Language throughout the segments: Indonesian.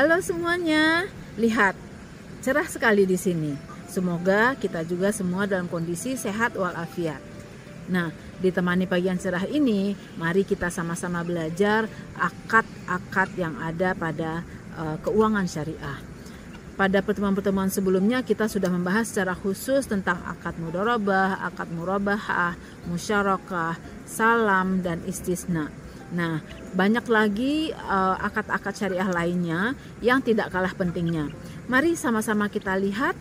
Halo semuanya, lihat cerah sekali di sini. Semoga kita juga semua dalam kondisi sehat walafiat. Nah, ditemani bagian cerah ini, mari kita sama-sama belajar akad-akad yang ada pada keuangan syariah. Pada pertemuan-pertemuan sebelumnya kita sudah membahas secara khusus tentang akad mudharabah, akad murabahah, musyarakah, salam, dan istisna. Nah, banyak lagi akad-akad syariah lainnya yang tidak kalah pentingnya. Mari sama-sama kita lihat.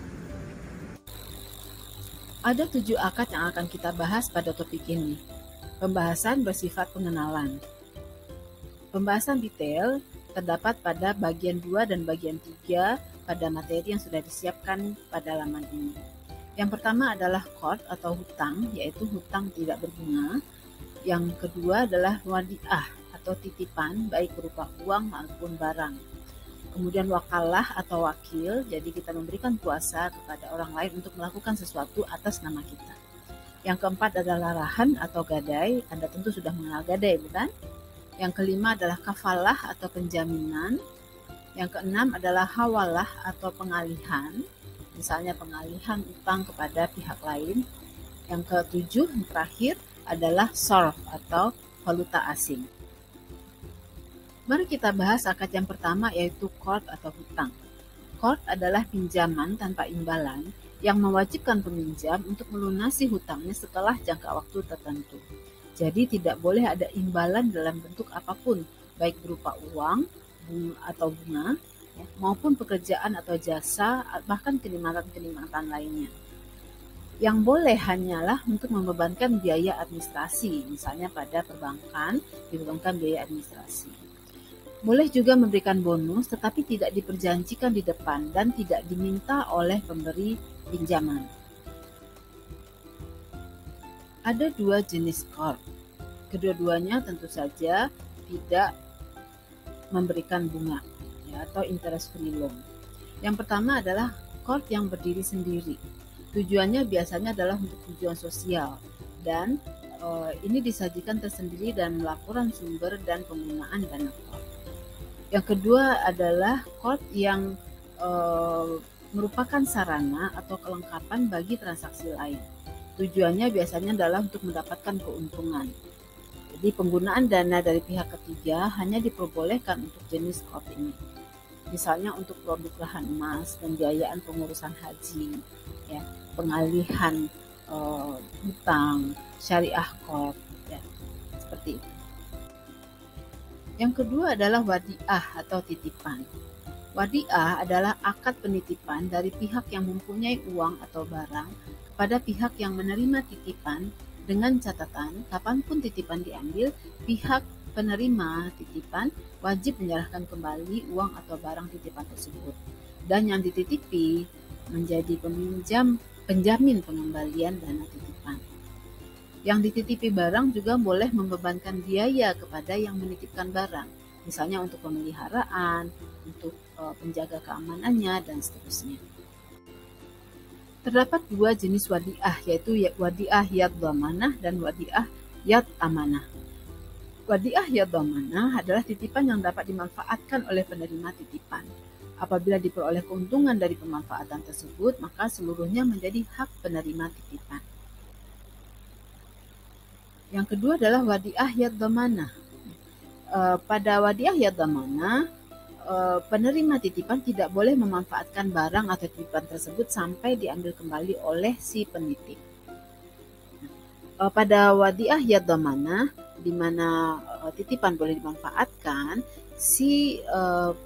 Ada 7 akad yang akan kita bahas pada topik ini. Pembahasan bersifat pengenalan. Pembahasan detail terdapat pada bagian 2 dan bagian 3 pada materi yang sudah disiapkan pada halaman ini. Yang pertama adalah qard atau hutang, yaitu hutang tidak berbunga. Yang kedua adalah wadiah atau titipan, baik berupa uang maupun barang. Kemudian wakalah atau wakil, jadi kita memberikan kuasa kepada orang lain untuk melakukan sesuatu atas nama kita. Yang keempat adalah rahan atau gadai, Anda tentu sudah mengenal gadai, bukan? Yang kelima adalah kafalah atau penjaminan. Yang keenam adalah hawalah atau pengalihan, misalnya pengalihan utang kepada pihak lain. Yang ketujuh, terakhir, adalah sorf atau valuta asing. Mari kita bahas akad yang pertama, yaitu qard atau hutang. Qard adalah pinjaman tanpa imbalan yang mewajibkan peminjam untuk melunasi hutangnya setelah jangka waktu tertentu. Jadi tidak boleh ada imbalan dalam bentuk apapun, baik berupa uang atau bunga, maupun pekerjaan atau jasa, bahkan kenikmatan-kenikmatan lainnya. Yang boleh hanyalah untuk membebankan biaya administrasi, misalnya pada perbankan dibebankan biaya administrasi. Boleh juga memberikan bonus, tetapi tidak diperjanjikan di depan dan tidak diminta oleh pemberi pinjaman. Ada 2 jenis qard. Kedua-duanya tentu saja tidak memberikan bunga atau interest free loan. Yang pertama adalah qard yang berdiri sendiri. Tujuannya biasanya adalah untuk tujuan sosial dan ini disajikan tersendiri dalam laporan sumber dan penggunaan dana qard. Yang kedua adalah qard yang merupakan sarana atau kelengkapan bagi transaksi lain. Tujuannya biasanya adalah untuk mendapatkan keuntungan. Jadi penggunaan dana dari pihak ketiga hanya diperbolehkan untuk jenis qard ini. Misalnya untuk produk lahan emas, pembiayaan pengurusan haji, pengalihan hutang, syariah qard, seperti itu. Yang kedua adalah wadiah atau titipan. Wadiah adalah akad penitipan dari pihak yang mempunyai uang atau barang kepada pihak yang menerima titipan, dengan catatan kapanpun titipan diambil, pihak penerima titipan wajib menyerahkan kembali uang atau barang titipan tersebut, dan yang dititipi menjadi penjamin pengembalian dana titipan. Yang dititipi barang juga boleh membebankan biaya kepada yang menitipkan barang, misalnya untuk pemeliharaan, untuk penjaga keamanannya, dan seterusnya. Terdapat 2 jenis wadiah, yaitu wadiah yad dhamanah dan wadiah yad amanah. Wadiah yad dhamanah adalah titipan yang dapat dimanfaatkan oleh penerima titipan. Apabila diperoleh keuntungan dari pemanfaatan tersebut, maka seluruhnya menjadi hak penerima titipan. Yang kedua adalah wadiah yad dhamanah. Pada wadiah yad dhamanah, penerima titipan tidak boleh memanfaatkan barang atau titipan tersebut sampai diambil kembali oleh si penitip. Pada wadiah yad dhamanah, di mana titipan boleh dimanfaatkan, si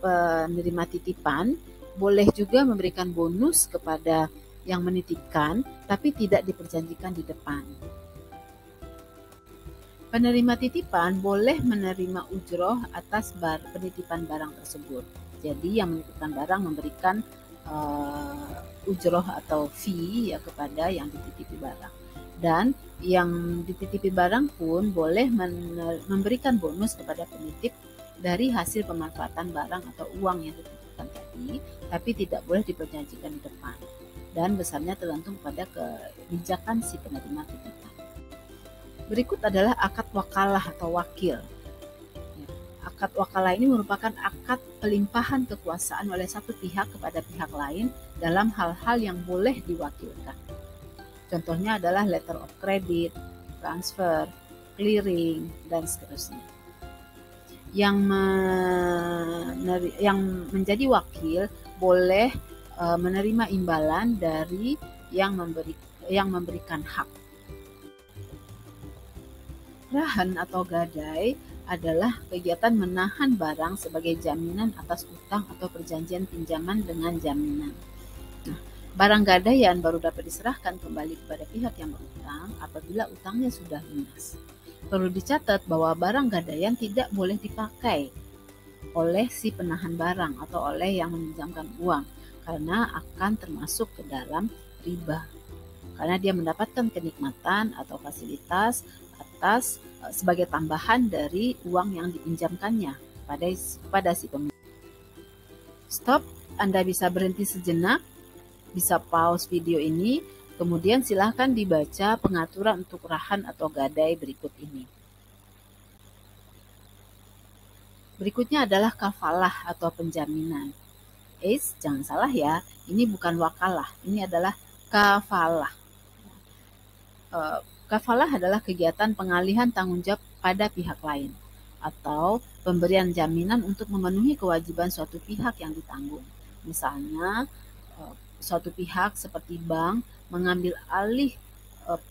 penerima titipan boleh juga memberikan bonus kepada yang menitipkan, tapi tidak diperjanjikan di depan. Penerima titipan boleh menerima ujroh atas penitipan barang tersebut. Jadi yang menitipkan barang memberikan ujroh atau fee kepada yang dititipi barang. Dan yang dititipi barang pun boleh memberikan bonus kepada penitip dari hasil pemanfaatan barang atau uang yang dititipkan tadi, tapi tidak boleh diperjanjikan di depan. Dan besarnya tergantung pada kebijakan si penerima titipan. Berikut adalah akad wakalah atau wakil. Akad wakalah ini merupakan akad pelimpahan kekuasaan oleh satu pihak kepada pihak lain dalam hal-hal yang boleh diwakilkan. Contohnya adalah letter of credit, transfer, clearing, dan seterusnya. Yang menjadi wakil boleh menerima imbalan dari yang memberikan hak. Rahan atau gadai adalah kegiatan menahan barang sebagai jaminan atas utang atau perjanjian pinjaman dengan jaminan. Nah, barang gadaian baru dapat diserahkan kembali kepada pihak yang berutang apabila utangnya sudah lunas. Perlu dicatat bahwa barang gadaian tidak boleh dipakai oleh si penahan barang atau oleh yang meminjamkan uang karena akan termasuk ke dalam riba. Karena dia mendapatkan kenikmatan atau fasilitas atas sebagai tambahan dari uang yang dipinjamkannya kepada si pemilik. Stop, Anda bisa berhenti sejenak, bisa pause video ini, kemudian silahkan dibaca pengaturan untuk rahan atau gadai berikut ini. Berikutnya adalah kafalah atau penjaminan. Jangan salah ya, ini bukan wakalah, ini adalah kafalah. Kafalah adalah kegiatan pengalihan tanggung jawab pada pihak lain atau pemberian jaminan untuk memenuhi kewajiban suatu pihak yang ditanggung. Misalnya, suatu pihak seperti bank mengambil alih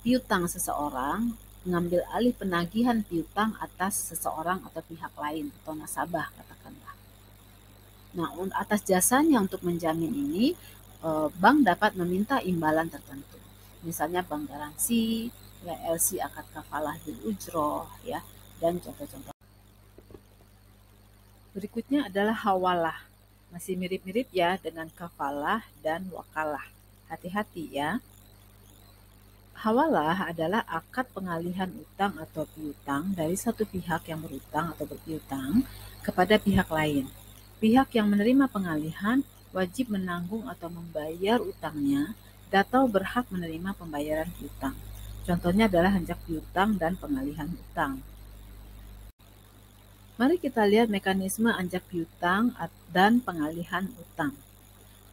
piutang seseorang, mengambil alih penagihan piutang atas seseorang atau pihak lain atau nasabah katakanlah. Nah, atas jasanya untuk menjamin ini, bank dapat meminta imbalan tertentu. Misalnya bank garansi, LC akad kafalah bil ujroh, ya, dan contoh-contoh. Berikutnya adalah hawalah. Masih mirip-mirip ya dengan kafalah dan wakalah. Hati-hati ya. Hawalah adalah akad pengalihan utang atau piutang dari satu pihak yang berutang atau berpiutang kepada pihak lain. Pihak yang menerima pengalihan wajib menanggung atau membayar utangnya atau berhak menerima pembayaran piutang. Contohnya adalah anjak piutang dan pengalihan utang. Mari kita lihat mekanisme anjak piutang dan pengalihan utang.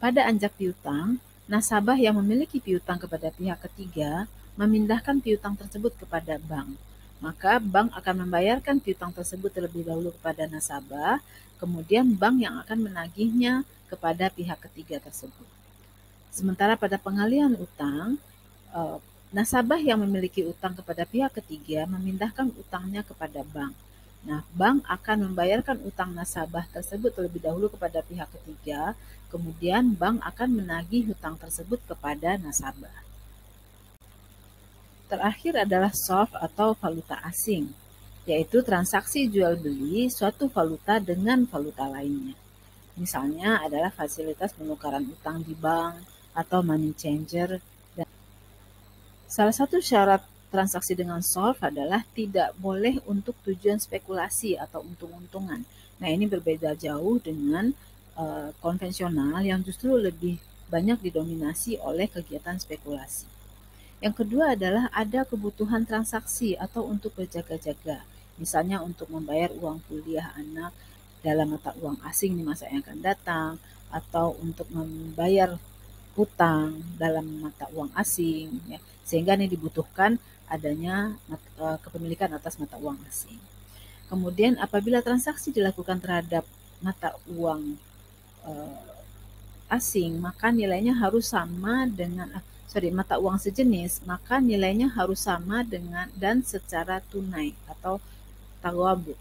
Pada anjak piutang, nasabah yang memiliki piutang kepada pihak ketiga memindahkan piutang tersebut kepada bank. Maka bank akan membayarkan piutang tersebut terlebih dahulu kepada nasabah, kemudian bank yang akan menagihnya kepada pihak ketiga tersebut. Sementara pada pengalihan utang, nasabah yang memiliki utang kepada pihak ketiga memindahkan utangnya kepada bank. Nah, bank akan membayarkan utang nasabah tersebut terlebih dahulu kepada pihak ketiga, kemudian bank akan menagih utang tersebut kepada nasabah. Terakhir adalah SOF atau valuta asing, yaitu transaksi jual beli suatu valuta dengan valuta lainnya. Misalnya adalah fasilitas penukaran utang di bank atau money changer. Salah satu syarat transaksi dengan SOF adalah tidak boleh untuk tujuan spekulasi atau untung-untungan. Nah, ini berbeda jauh dengan konvensional yang justru lebih banyak didominasi oleh kegiatan spekulasi. Yang kedua adalah ada kebutuhan transaksi atau untuk berjaga-jaga, misalnya untuk membayar uang kuliah anak dalam mata uang asing di masa yang akan datang, atau untuk membayar hutang dalam mata uang asing, ya, sehingga ini dibutuhkan adanya kepemilikan atas mata uang asing. Kemudian apabila transaksi dilakukan terhadap mata uang asing, maka nilainya harus sama dengan mata uang sejenis, maka nilainya harus sama dengan dan secara tunai atau tawabu.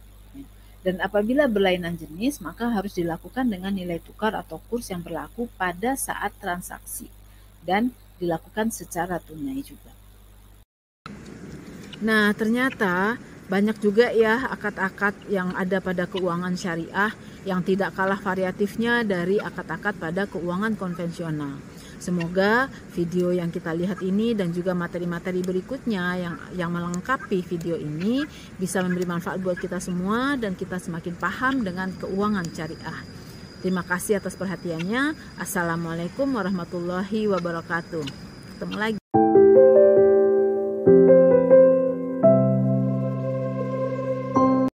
Dan apabila berlainan jenis, maka harus dilakukan dengan nilai tukar atau kurs yang berlaku pada saat transaksi dan dilakukan secara tunai juga. Nah, ternyata banyak juga ya akad-akad yang ada pada keuangan syariah yang tidak kalah variatifnya dari akad-akad pada keuangan konvensional. Semoga video yang kita lihat ini dan juga materi-materi berikutnya yang melengkapi video ini bisa memberi manfaat buat kita semua dan kita semakin paham dengan keuangan syariah. Terima kasih atas perhatiannya. Assalamualaikum warahmatullahi wabarakatuh. Ketemu lagi.